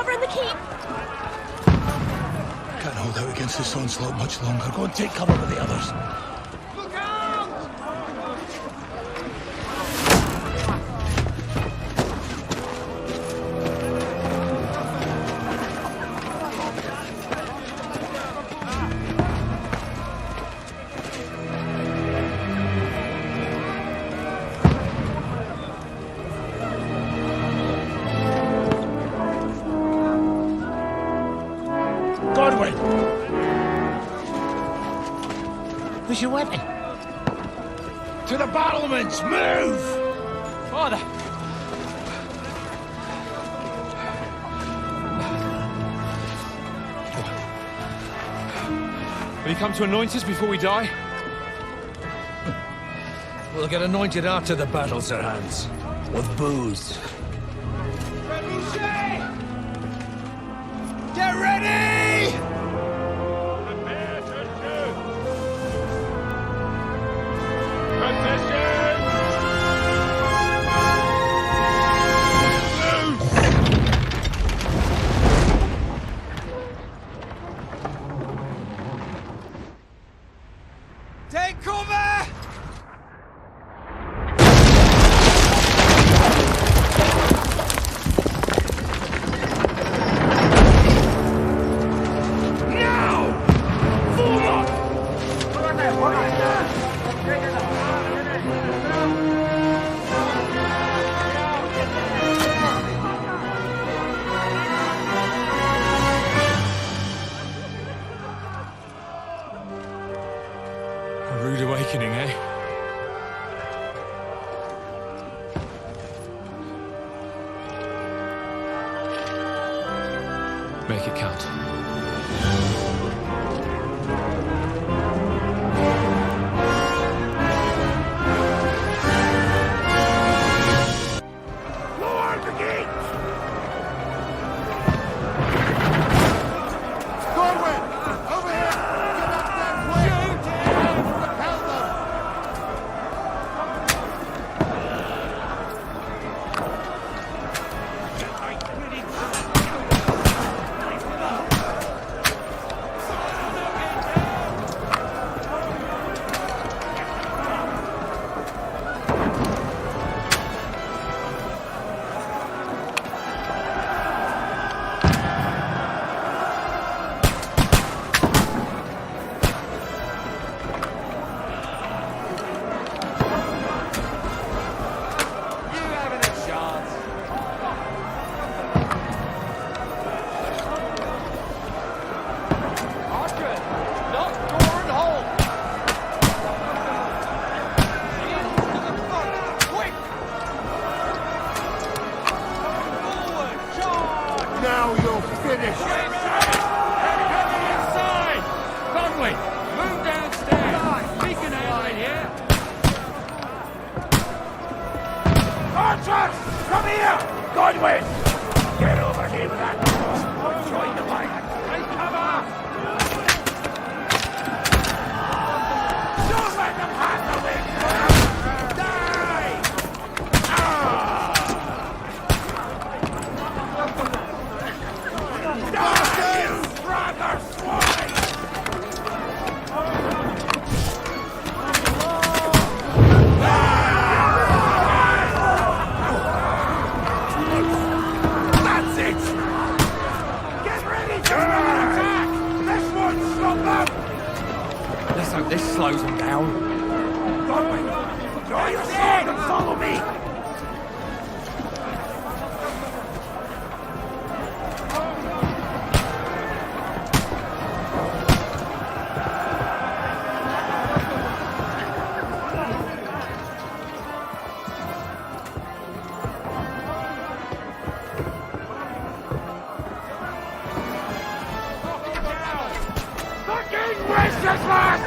covering the keep. Can't hold out against this onslaught much longer. Go and take cover with the others. Look out! Godwin! Where's your weapon? To the battlements! Move! Father! Will you come to anoint us before we die? We'll get anointed after the battles are hands. With booze. Get ready! Prepare to shoot! Position! Take cover! A rude awakening, eh? Make it count. Lower the gate! Godwin! Over here! Get up that way! Repel them! Now you're finished! Inside! Conway, move downstairs! We can hide here! Archers! Come here! Godwin! Get over here with that cross or join the line! Take cover! Don't let them handle it! Die! Die, you brother swine! That's it! Get ready to attack! This won't stop them! Let's hope this slows them down. Godwin, draw your sword and follow me! Fucking Wenceslas!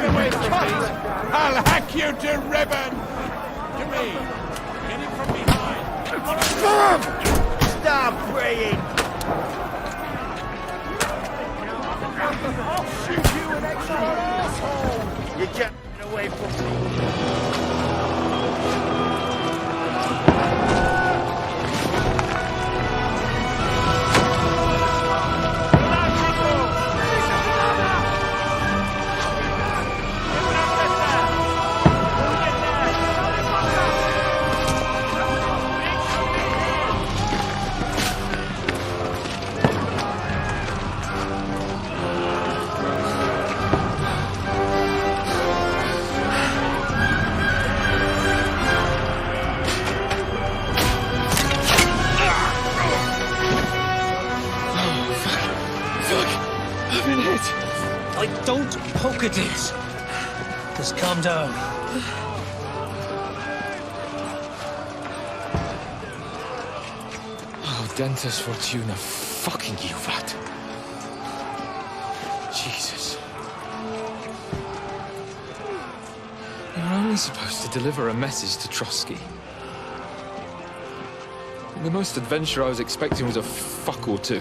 Get away from me! I'll hack you to ribbon! To me! Get him from behind! Stop praying! I'll shoot you an extra asshole! You're getting away from me! Don't poke at it. Just calm down. Oh, Dentes Fortuna, fucking you, vat. Jesus. You're only supposed to deliver a message to Trotsky. The most adventure I was expecting was a fuck or two.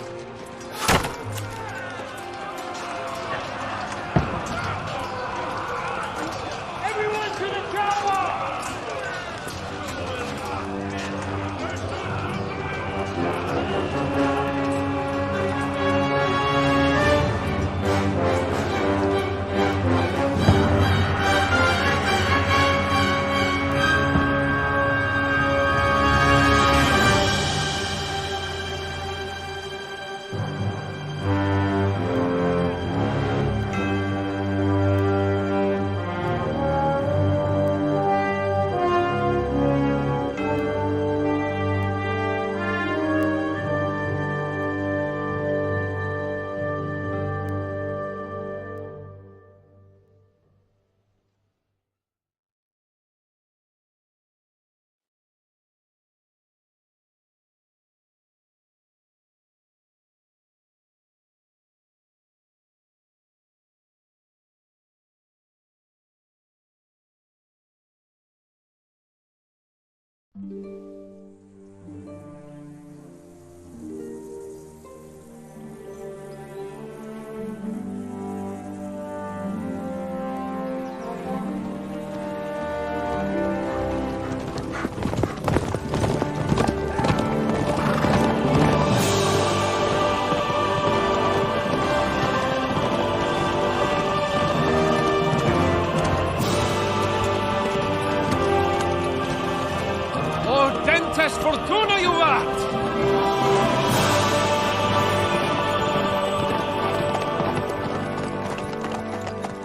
Dentes Fortuna, you vat!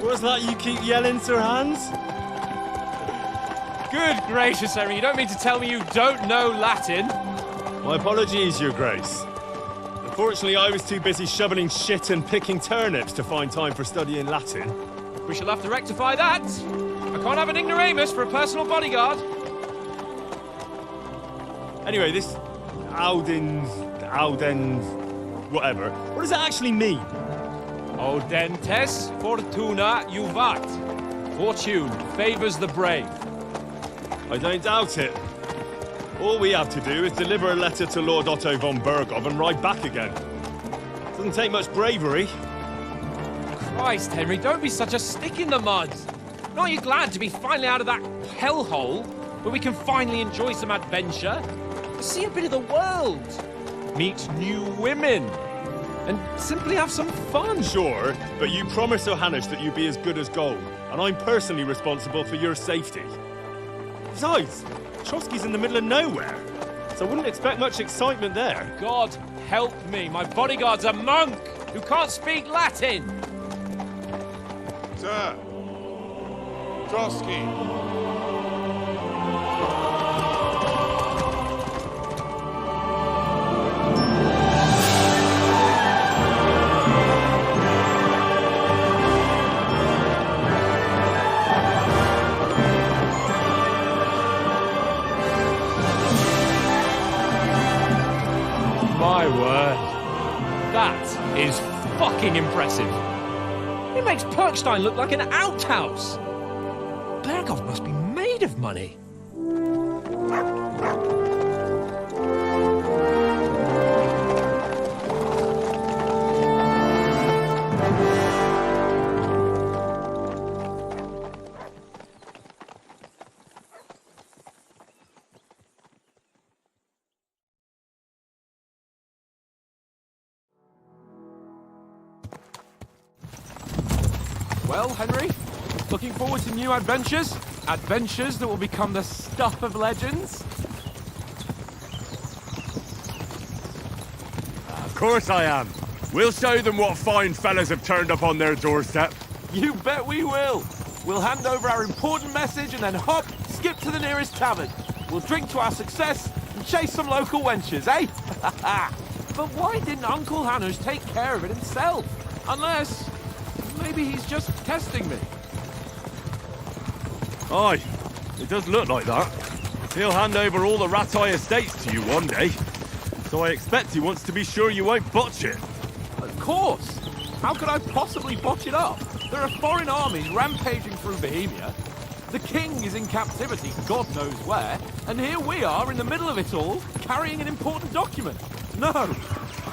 What's that you keep yelling, Sir Hans? Good gracious, Henry, you don't mean to tell me you don't know Latin? My apologies, Your Grace. Unfortunately, I was too busy shoveling shit and picking turnips to find time for studying Latin. We shall have to rectify that. I can't have an ignoramus for a personal bodyguard. Anyway, this Audens, whatever. What does that actually mean? O Dentes Fortuna Juvat. Fortune favors the brave. I don't doubt it. All we have to do is deliver a letter to Lord Otto von Bergov and ride back again. Doesn't take much bravery. Christ, Henry, don't be such a stick in the mud. Aren't you glad to be finally out of that hellhole where we can finally enjoy some adventure? See a bit of the world, meet new women, and simply have some fun. Sure, but you promised Johannes that you'd be as good as gold, and I'm personally responsible for your safety. Besides, Trotsky's in the middle of nowhere, so I wouldn't expect much excitement there. God help me, my bodyguard's a monk who can't speak Latin. Sir! Trotsky! My word. That is fucking impressive. It makes Perkstein look like an outhouse? Berghoff must be made of money. Well, Henry, looking forward to new adventures? Adventures that will become the stuff of legends? Of course I am. We'll show them what fine fellas have turned up on their doorstep. You bet we will. We'll hand over our important message and then hop, skip to the nearest tavern. We'll drink to our success and chase some local wenches, eh? But why didn't Uncle Hanush take care of it himself? Unless, maybe he's just testing me. Aye, it does look like that. He'll hand over all the Ratai estates to you one day. So I expect he wants to be sure you won't botch it. Of course. How could I possibly botch it up? There are foreign armies rampaging through Bohemia. The king is in captivity, God knows where. And here we are in the middle of it all, carrying an important document. No,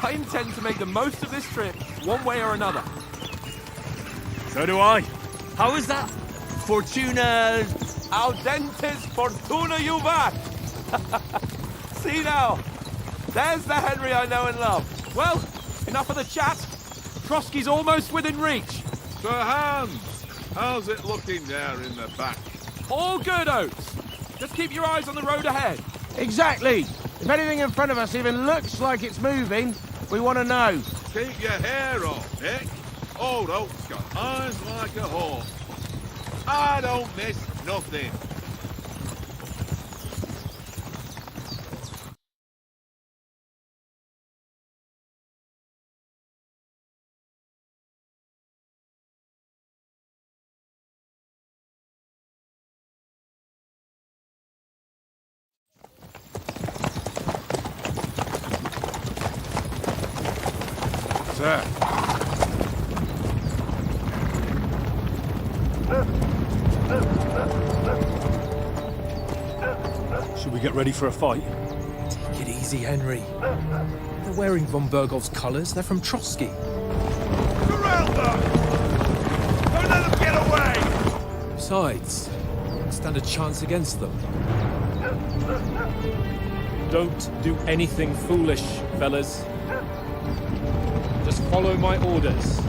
I intend to make the most of this trip, one way or another. So do I. How is that? Fortuna... Audentes fortuna juvat! See now, there's the Henry I know and love. Well, enough of the chat. Trotsky's almost within reach. Sir Hans, how's it looking there in the back? All good, Oates. Just keep your eyes on the road ahead. Exactly. If anything in front of us even looks like it's moving, we want to know. Keep your hair off, Nick. Old Oak's got eyes like a hawk. I don't miss nothing. Sir. Should we get ready for a fight? Take it easy, Henry. They're wearing von Berghoff's colours. They're from Trotsky. Corral them! Don't let them get away! Besides, stand a chance against them. Don't do anything foolish, fellas. Just follow my orders.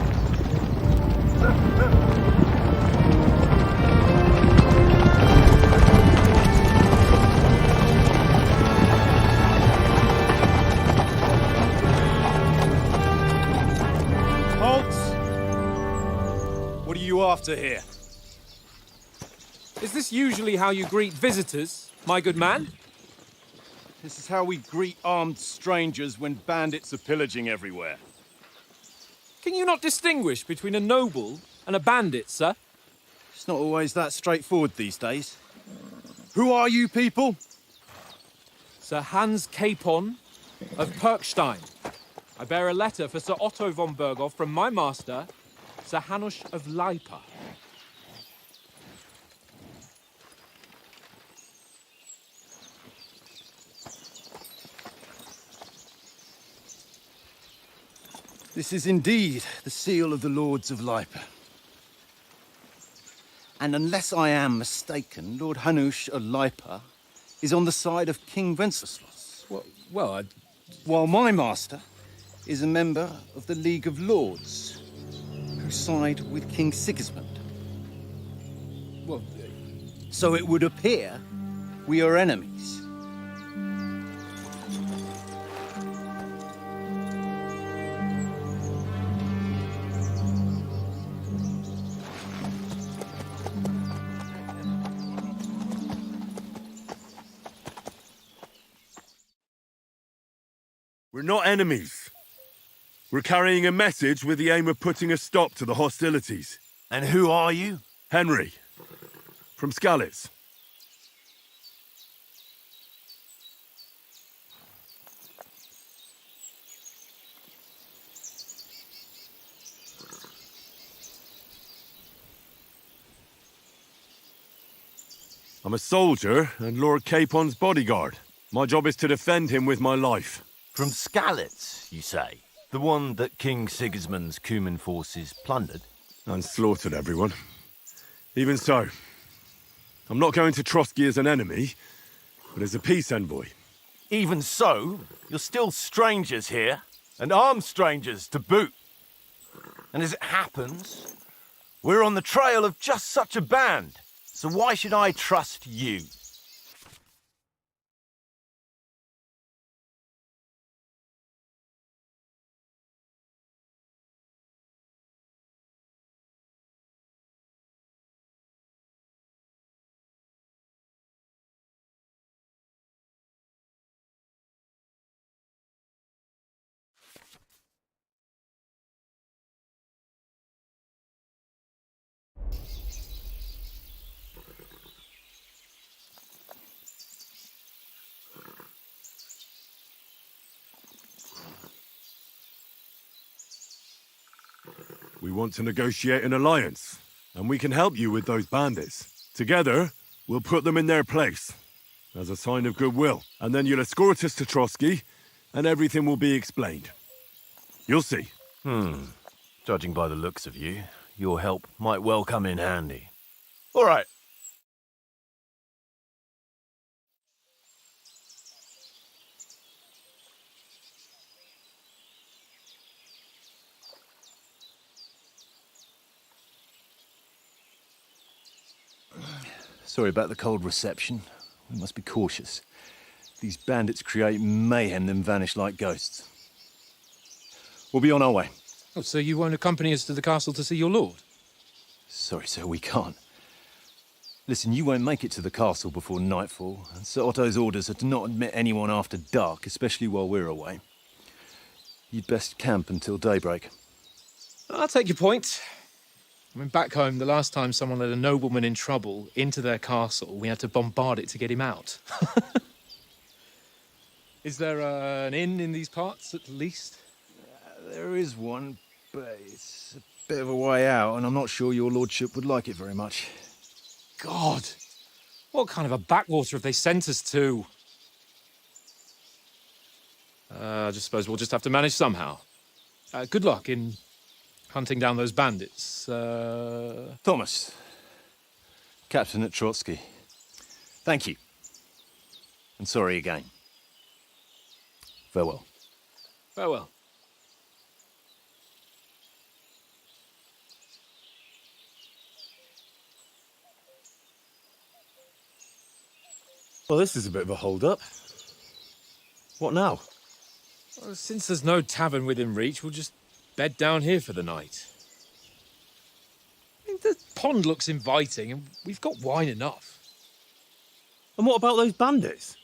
What are you after here? Is this usually how you greet visitors, my good man? This is how we greet armed strangers when bandits are pillaging everywhere. Can you not distinguish between a noble and a bandit, sir? It's not always that straightforward these days. Who are you people? Sir Hans Capon of Perkstein. I bear a letter for Sir Otto von Berghoff from my master, Sir Hanush of Lipa. This is indeed the seal of the Lords of Lipa. And unless I am mistaken, Lord Hanush of Lipa is on the side of King Wenceslas. While my master is a member of the League of Lords, who side with King Sigismund. So it would appear we are enemies. We're not enemies. We're carrying a message with the aim of putting a stop to the hostilities. And who are you? Henry, from Skalitz. I'm a soldier and Lord Capon's bodyguard. My job is to defend him with my life. From Skalitz, you say? The one that King Sigismund's Cuman forces plundered? And slaughtered everyone. Even so, I'm not going to Trotsky as an enemy, but as a peace envoy. Even so, you're still strangers here, and armed strangers to boot. And as it happens, we're on the trail of just such a band, so why should I trust you? We want to negotiate an alliance, and we can help you with those bandits. Together, we'll put them in their place, as a sign of goodwill. And then you'll escort us to Trotsky, and everything will be explained. You'll see. Judging by the looks of you, your help might well come in handy. All right. Sorry about the cold reception. We must be cautious. These bandits create mayhem, then vanish like ghosts. We'll be on our way. Oh, so you won't accompany us to the castle to see your lord? Sorry, sir, we can't. Listen, you won't make it to the castle before nightfall, and Sir Otto's orders are to not admit anyone after dark, especially while we're away. You'd best camp until daybreak. I'll take your point. I mean, back home, the last time someone let a nobleman in trouble into their castle, we had to bombard it to get him out. Is there an inn in these parts, at least? There is one, but it's a bit of a way out, and I'm not sure your lordship would like it very much. God! What kind of a backwater have they sent us to? I just suppose we'll just have to manage somehow. Good luck in hunting down those bandits. Thomas, captain at Trotsky. Thank you. And sorry again. Farewell. Farewell. Well, this is a bit of a hold-up. What now? Well, since there's no tavern within reach, we'll just bed down here for the night. I mean, the pond looks inviting, and we've got wine enough. And what about those bandits?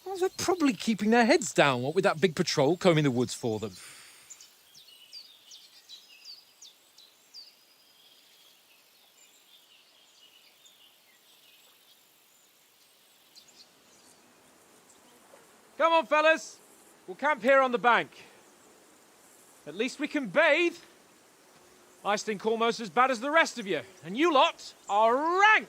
Well, they're probably keeping their heads down, what with that big patrol combing the woods for them. Come on, fellas. We'll camp here on the bank. At least we can bathe. I stink almost as bad as the rest of you, and you lot are rank.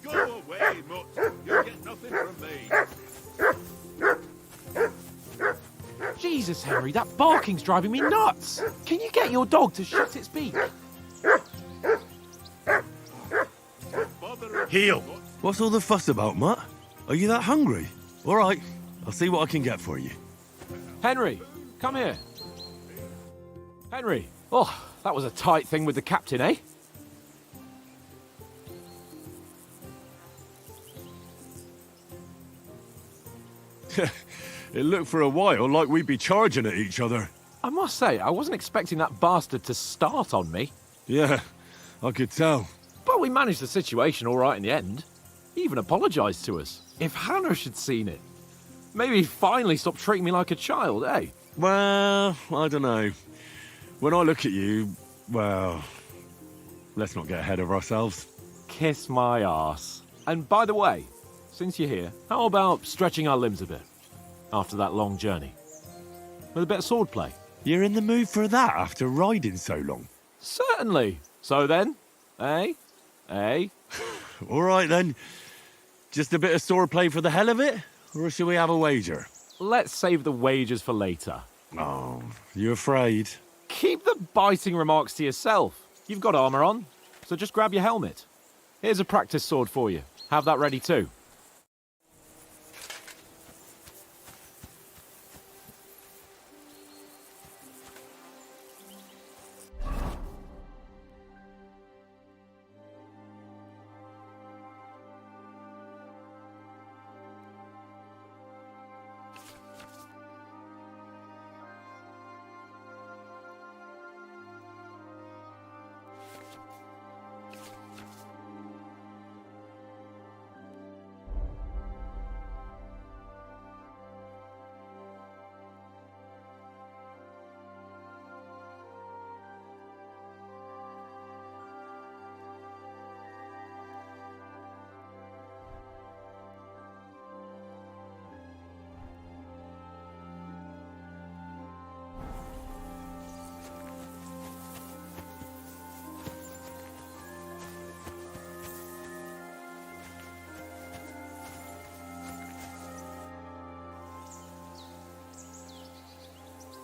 Go away, Mutt. You'll get nothing from me. Jesus, Henry, that barking's driving me nuts. Can you get your dog to shut its beak? Heel! What's all the fuss about, Mutt? Are you that hungry? All right, I'll see what I can get for you. Henry, come here. Henry. Oh, that was a tight thing with the captain, eh? It looked for a while like we'd be charging at each other. I must say, I wasn't expecting that bastard to start on me. Yeah, I could tell. But we managed the situation all right in the end. He even apologised to us. If Hanush had seen it, maybe he'd finally stop treating me like a child, eh? Well, I don't know. When I look at you, well, let's not get ahead of ourselves. Kiss my arse. And by the way, since you're here, how about stretching our limbs a bit? After that long journey. With a bit of swordplay. You're in the mood for that after riding so long? Certainly. So then, eh? Eh? All right, then. Just a bit of swordplay for the hell of it? Or shall we have a wager? Let's save the wagers for later. Oh, you afraid? Keep the biting remarks to yourself. You've got armor on, so just grab your helmet. Here's a practice sword for you. Have that ready too.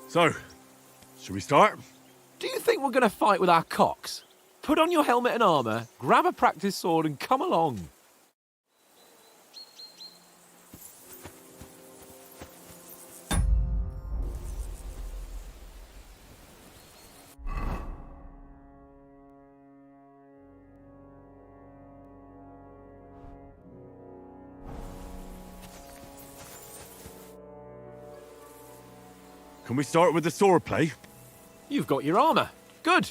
So, should we start? Do you think we're going to fight with our cocks? Put on your helmet and armor, grab a practice sword and come along. Can we start with the swordplay? You've got your armor. Good.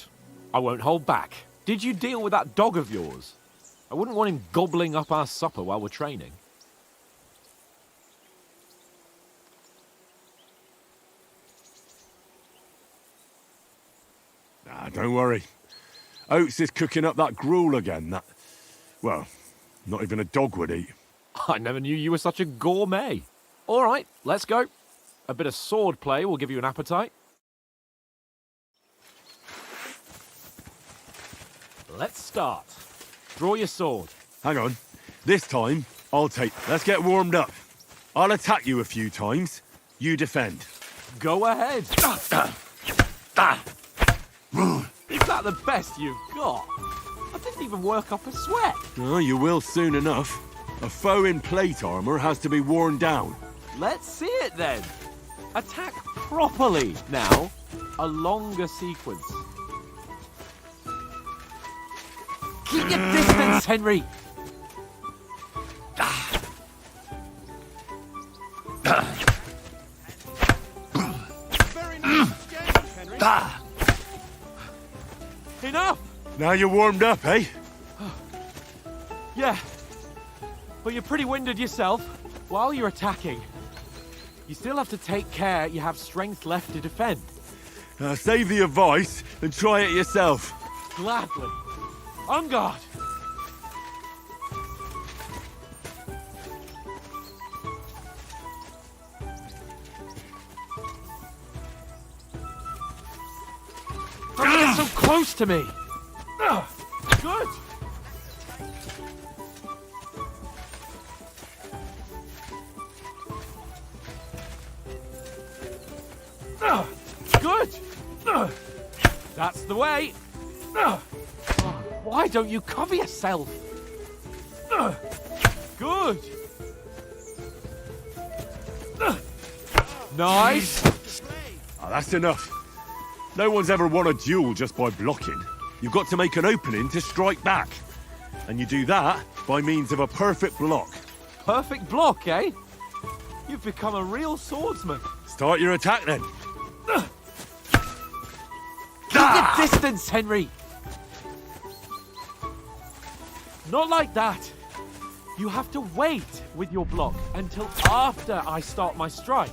I won't hold back. Did you deal with that dog of yours? I wouldn't want him gobbling up our supper while we're training. Nah, don't worry. Oates is cooking up that gruel again. That, well, not even a dog would eat. I never knew you were such a gourmet. All right, let's go. A bit of sword play will give you an appetite. Let's start. Draw your sword. Hang on. This time, I'll take... Let's get warmed up. I'll attack you a few times. You defend. Go ahead. Is that the best you've got? I didn't even work up a sweat. Oh, you will soon enough. A foe in plate armor has to be worn down. Let's see it then. Attack properly now. A longer sequence. Keep your distance, Henry. Very nice exchange, Henry. Enough. Now you're warmed up, eh? Yeah. But you're pretty winded yourself while you're attacking. You still have to take care you have strength left to defend. Save the advice and try it yourself. Gladly. On guard. Don't get so close to me. Good. Good. That's the way. Why don't you cover yourself? Good. Nice. Oh, that's enough. No one's ever won a duel just by blocking. You've got to make an opening to strike back. And you do that by means of a perfect block. Perfect block, eh? You've become a real swordsman. Start your attack then. Keep your distance, Henry. Not like that. You have to wait with your block until after I start my strike.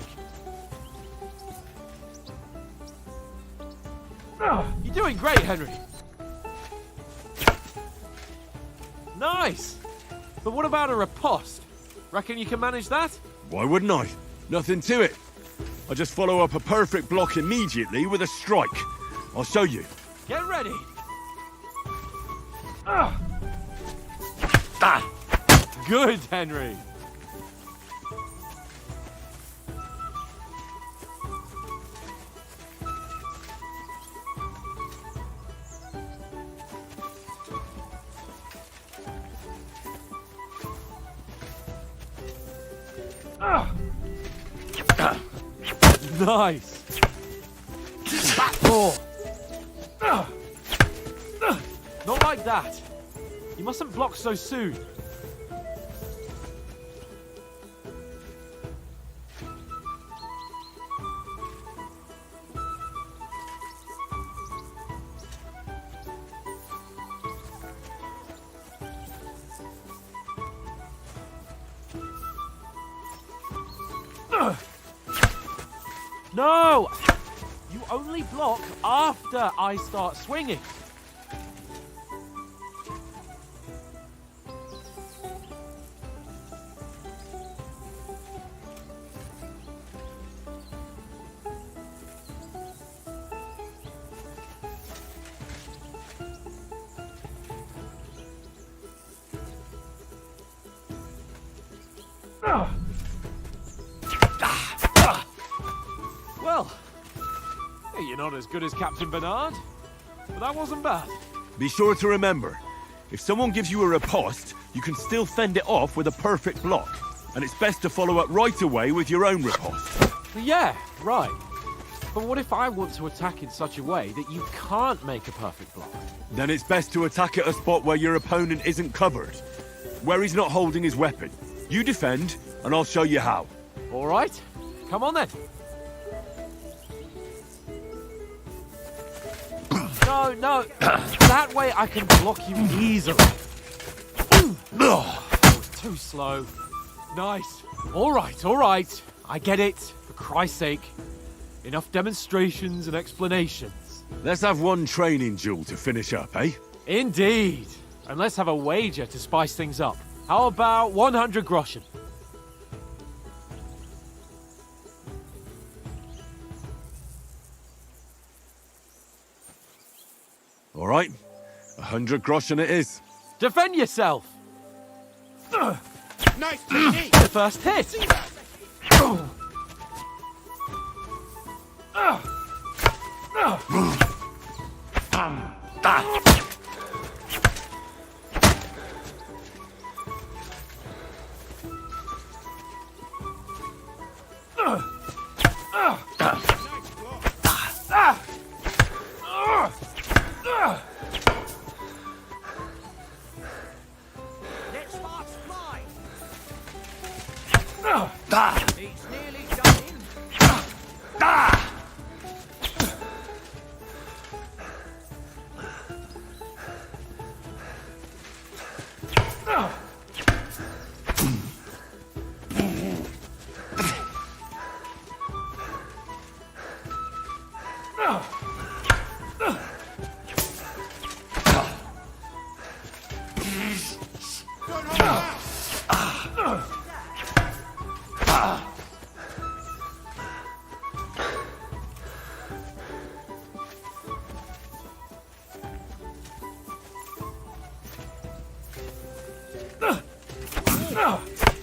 You're doing great, Henry. Nice. But what about a riposte? Reckon you can manage that? Why wouldn't I? Nothing to it. I just follow up a perfect block immediately with a strike. I'll show you. Get ready. Good, Henry. Nice. Back four. Not like that. You mustn't block so soon. No! You only block after I start swinging. Well, hey, you're not as good as Captain Bernard, but that wasn't bad. Be sure to remember, if someone gives you a riposte, you can still fend it off with a perfect block. And it's best to follow up right away with your own riposte. Yeah, right. But what if I want to attack in such a way that you can't make a perfect block? Then it's best to attack at a spot where your opponent isn't covered, where he's not holding his weapon. You defend, and I'll show you how. All right, come on then. No, that way I can block you easily. That was too slow. Nice. All right. I get it, for Christ's sake. Enough demonstrations and explanations. Let's have one training duel to finish up, eh? Indeed. And let's have a wager to spice things up. How about 100 groschen? All right, 100 groschen it is. Defend yourself! Nice technique! The first hit! Let's fast fly. Ah! It's nearly done in.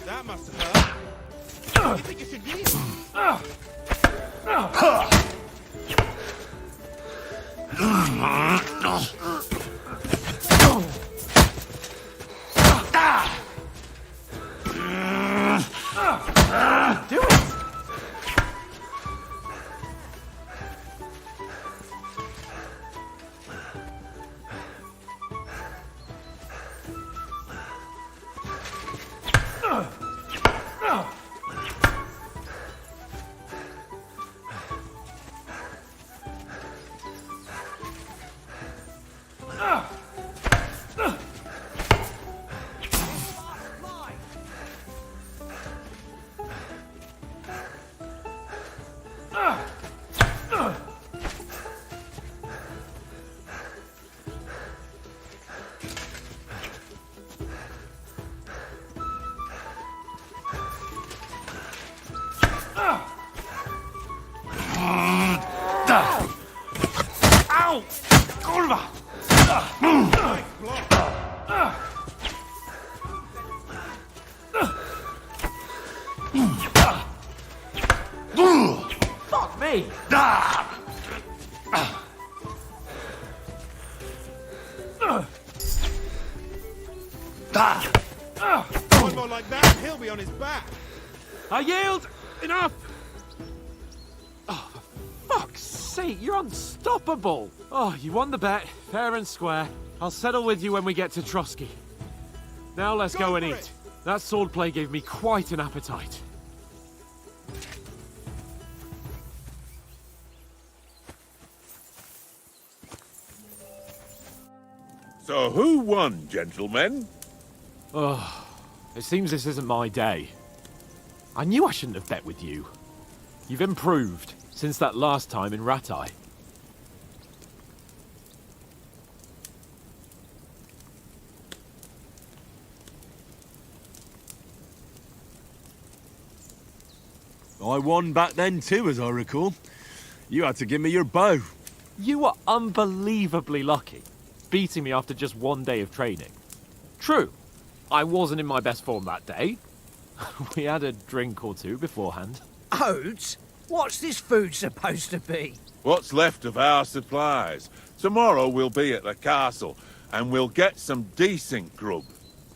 That must have hurt. You think you should leave? Do it! Ow! Fuck me! One more like that, and he'll be on his back. I yield! Enough! Oh, for fuck's sake, you're unstoppable! Oh, you won the bet, fair and square. I'll settle with you when we get to Trotsky. Now let's go and eat. That swordplay gave me quite an appetite. So who won, gentlemen? Oh, it seems this isn't my day. I knew I shouldn't have bet with you. You've improved since that last time in Ratai. I won back then too, as I recall. You had to give me your bow. You were unbelievably lucky, beating me after just one day of training. True, I wasn't in my best form that day. We had a drink or two beforehand. Oats? What's this food supposed to be? What's left of our supplies. Tomorrow we'll be at the castle, and we'll get some decent grub.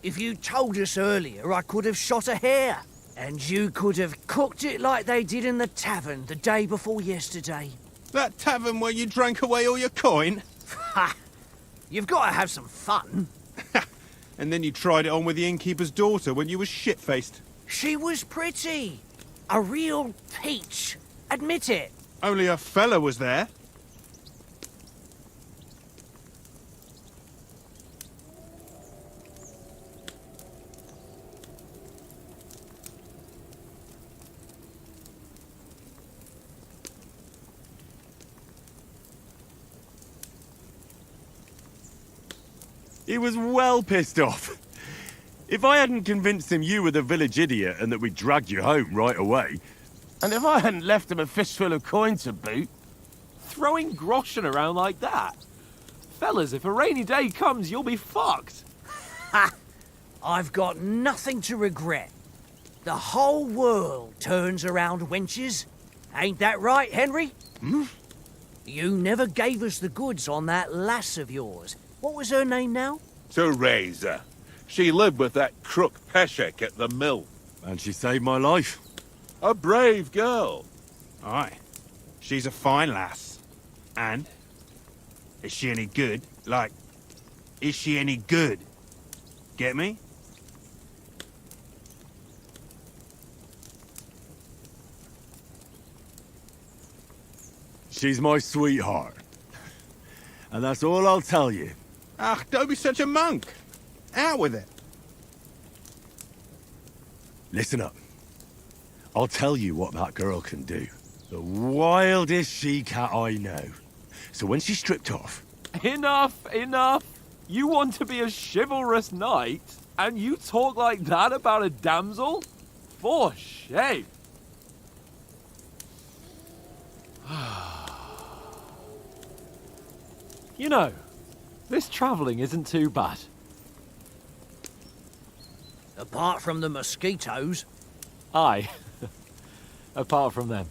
If you told us earlier, I could have shot a hare. And you could have cooked it like they did in the tavern the day before yesterday. That tavern where you drank away all your coin? Ha! You've got to have some fun. And then you tried it on with the innkeeper's daughter when you were shit-faced. She was pretty. A real peach. Admit it. Only a fella was there. He was well pissed off. If I hadn't convinced him you were the village idiot and that we dragged you home right away... And if I hadn't left him a fistful of coin to boot... Throwing groschen around like that? Fellas, if a rainy day comes, you'll be fucked. Ha! I've got nothing to regret. The whole world turns around wenches. Ain't that right, Henry? Hmm? You never gave us the goods on that lass of yours. What was her name now? Teresa. She lived with that crook Peshek at the mill. And she saved my life. A brave girl. Aye. She's a fine lass. And? Is she any good? Like, is she any good? Get me? She's my sweetheart. And that's all I'll tell you. Ach, don't be such a monk. Out with it. Listen up. I'll tell you what that girl can do. The wildest she-cat I know. So when she's stripped off... Enough, enough. You want to be a chivalrous knight, and you talk like that about a damsel? For shame. You know, this travelling isn't too bad. Apart from the mosquitoes. Aye. Apart from them.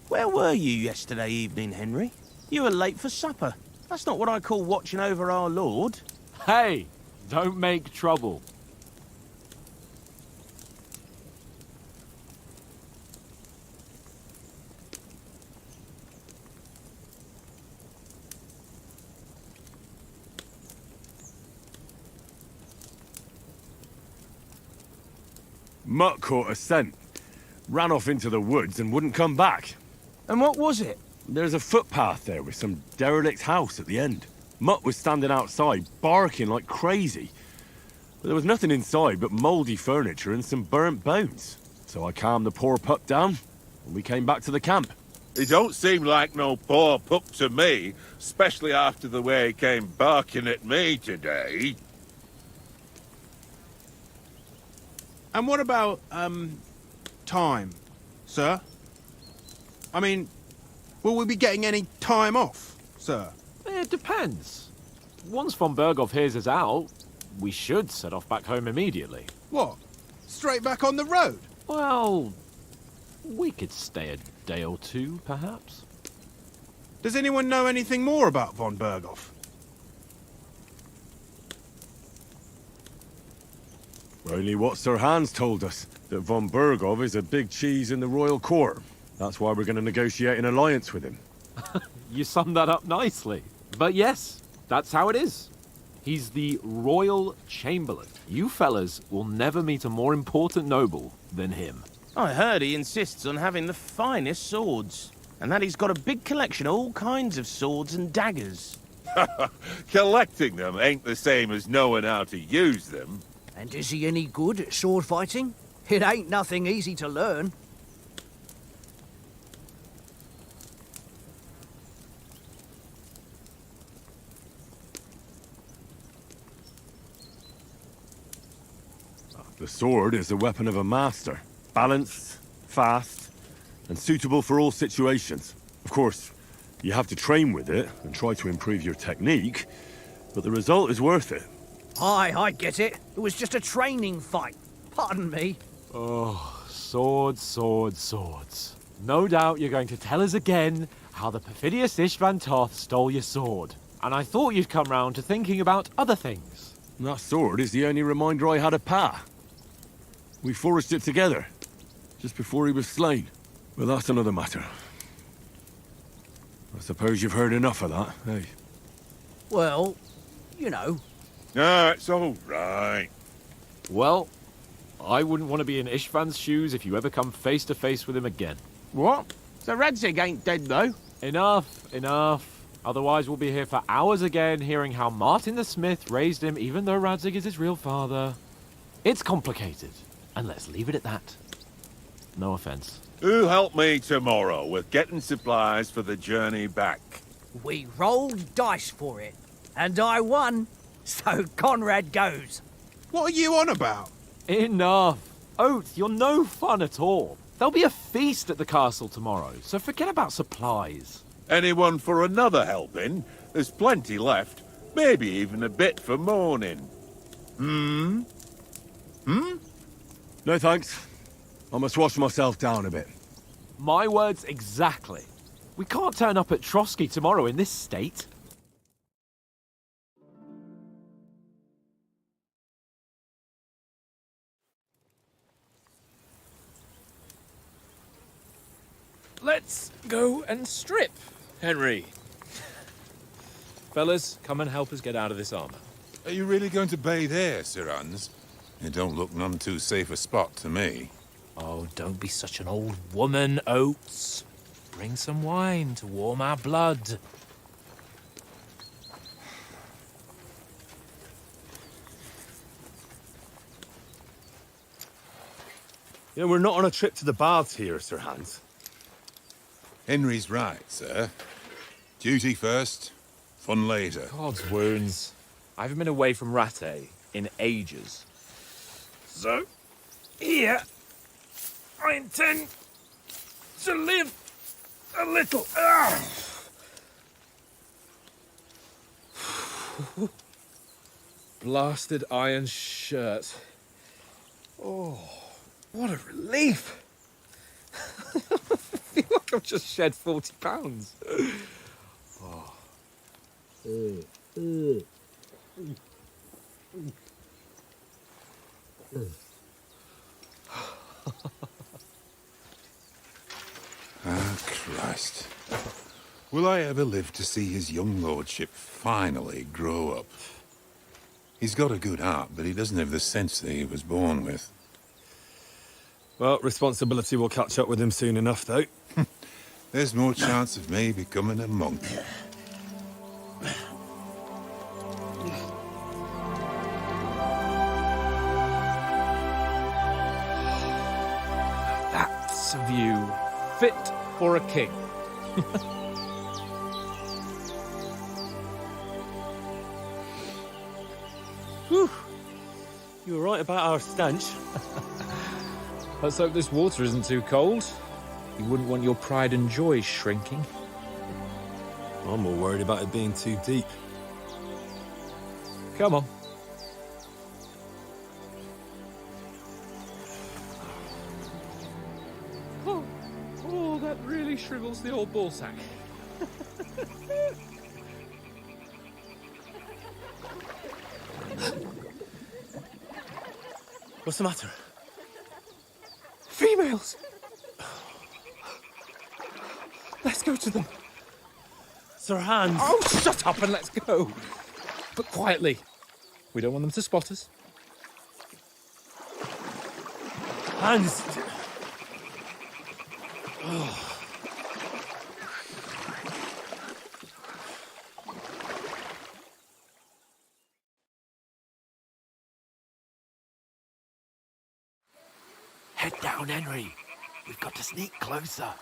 Where were you yesterday evening, Henry? You were late for supper. That's not what I call watching over our lord. Hey, don't make trouble. Mutt caught a scent, ran off into the woods and wouldn't come back. And what was it? There's a footpath there with some derelict house at the end. Mutt was standing outside, barking like crazy. But there was nothing inside but mouldy furniture and some burnt bones. So I calmed the poor pup down, and we came back to the camp. He don't seem like no poor pup to me, especially after the way he came barking at me today. And what about, time, sir? I mean, Will we be getting any time off, sir? It depends. Once von Berghoff hears us out, we should set off back home immediately. What? Straight back on the road? Well, we could stay a day or two, perhaps. Does anyone know anything more about von Berghoff? Only what Sir Hans told us, that von Berghoff is a big cheese in the royal court. That's why we're going to negotiate an alliance with him. You summed that up nicely. But yes, that's how it is. He's the Royal Chamberlain. You fellas will never meet a more important noble than him. I heard he insists on having the finest swords, and that he's got a big collection of all kinds of swords and daggers. Collecting them ain't the same as knowing how to use them. And is he any good at sword fighting? It ain't nothing easy to learn. The sword is the weapon of a master. Balanced, fast, and suitable for all situations. Of course, you have to train with it and try to improve your technique, but the result is worth it. Aye, I get it. It was just a training fight. Pardon me. Oh, swords, swords, swords. No doubt you're going to tell us again how the perfidious Istvan Toth stole your sword. And I thought you'd come round to thinking about other things. And that sword is the only reminder I had of Pa. We forged it together, just before he was slain. But that's another matter. I suppose you've heard enough of that, eh? Well, you know. No, it's all right. Well, I wouldn't want to be in Istvan's shoes if you ever come face to face with him again. What? So Radzig ain't dead, though? Enough, enough. Otherwise we'll be here for hours again hearing how Martin the Smith raised him even though Radzig is his real father. It's complicated, and let's leave it at that. No offense. Who'll help me tomorrow with getting supplies for the journey back? We rolled dice for it, and I won. So Conrad goes. What are you on about? Enough. Oath, you're no fun at all. There'll be a feast at the castle tomorrow, so forget about supplies. Anyone for another helping? There's plenty left. Maybe even a bit for morning. Hmm? No thanks. I must wash myself down a bit. My words exactly. We can't turn up at Trotsky tomorrow in this state. Let's go and strip, Henry. Fellas, come and help us get out of this armor. Are you really going to bathe here, Sir Hans? It don't look none too safe a spot to me. Oh, don't be such an old woman, Oates. Bring some wine to warm our blood. Yeah, we're not on a trip to the baths here, Sir Hans. Henry's right, sir. Duty first, fun later. God's wounds. I haven't been away from Rattay in ages. So, here, I intend to live a little. Blasted iron shirt. Oh, what a relief. I feel like I've just shed 40 pounds. Oh. Ah, Christ. Will I ever live to see his young lordship finally grow up? He's got a good heart, but he doesn't have the sense that he was born with. Well, responsibility will catch up with him soon enough, though. There's more chance of me becoming a monk. That's a view fit for a king. Whew. You were right about our stench. Let's hope this water isn't too cold. You wouldn't want your pride and joy shrinking. I'm more worried about it being too deep. Come on. Oh, that really shrivels the old ball sack. What's the matter? Females! Let's go to them. Sir Hans! Oh, shut up and let's go. But quietly. We don't want them to spot us. Hans! Head down, Henry. We've got to sneak closer.